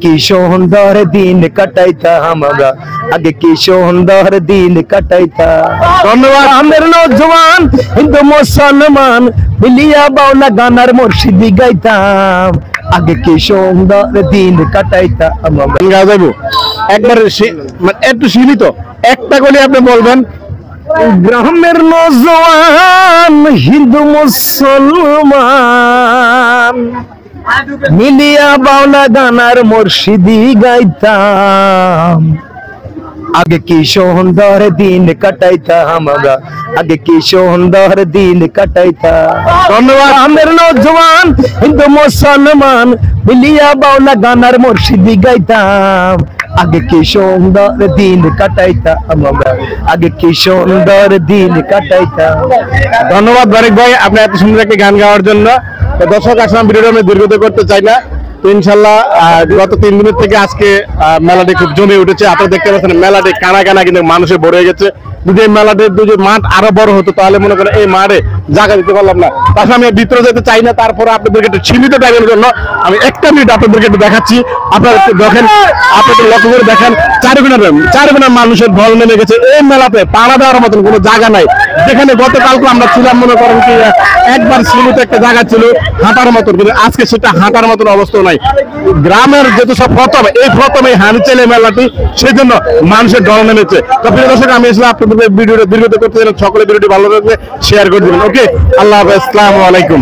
কি সুন্দর দিন কাটাইতাম আমরা, আগে কি সুন্দর দিন কাটাইতাম। ধন্যবাদ। আমের নওজোয়ান হিন্দু মুসলমান মিলিয়া বাউলা গানার মুর্শিদি গাইতাম, আগে কি সুন্দর দিন কাটাইতাম আমরা। যাবো একবার একটু সীমিত একটা করে আপনি বলবেন। গ্রামের নওজোয়ান হিন্দু মুসলমান মিলিয়া বাউলা গানার মুর্শিদি গাইতাম, আগে কি সুন্দর দিন কাটাইতাম আমরা, আগে কি সুন্দর দিন কাটাইতাম। ধন্যবাদ। আমের নওজোয়ান হিন্দু মুসলমান মিলিয়া বাউলা গানার মুর্শিদি গাইতাম, আগে কি সুন্দর দিন কাটাইতাম আমরা, আগে কি সুন্দর দিন কাটাইতাম। ধন্যবাদ বারিক ভাই, আপনি এত সুন্দর একটি গান গাওয়ার জন্য। তো দর্শক আসলে ভিডিওটা আমি দীর্ঘত করতে চাই না। তো ইনশাল্লাহ গত 3 দিনের থেকে আজকে মেলাটি খুব জমে উঠেছে। আপনারা দেখতে পাচ্ছেন মেলাটি কানা কানা কিন্তু মানুষে ভরে গেছে। যদি এই মেলাটির যদি মাঠ আরো বড় হতো তাহলে মনে করেন এই মাঠে জায়গা দিতে পারলাম না। তাছাড়া আমি ভিতরে যেতে চাই না, তারপরে আপনাদেরকে একটু সীমিত টাইমের জন্য আমি 1 মিনিট আপনাদেরকে একটু দেখাচ্ছি। আপনারা একটু দেখেন, আপনাদের লক্ষ্য করে দেখেন, চারগুনা মানুষের ঢল নেমে গেছে এই মেলাতে। পাড়া দেওয়ার মতন কোনো জায়গা নাই। যেখানে গতকালকে আমরা ছিলাম মনে করেন কি একবার সীমিত একটা জায়গা ছিল হাঁটার মতন, কিন্তু আজকে সেটা হাঁটার মতন অবস্থা নাই। গ্রামের যেহেতু সব প্রথম এই হানিচেলে মেলাটি, সেই জন্য মানুষের ঢল নেমেছে। তো প্রিয় দর্শক, আমি আসলে আপনাদের ভিডিওটা দীর্ঘত করতে চাই, সকলে ভিডিওটি ভালো লাগলে শেয়ার করে দিবেন। ওকে, আল্লাহ হাফেজ, আসসালামু আলাইকুম।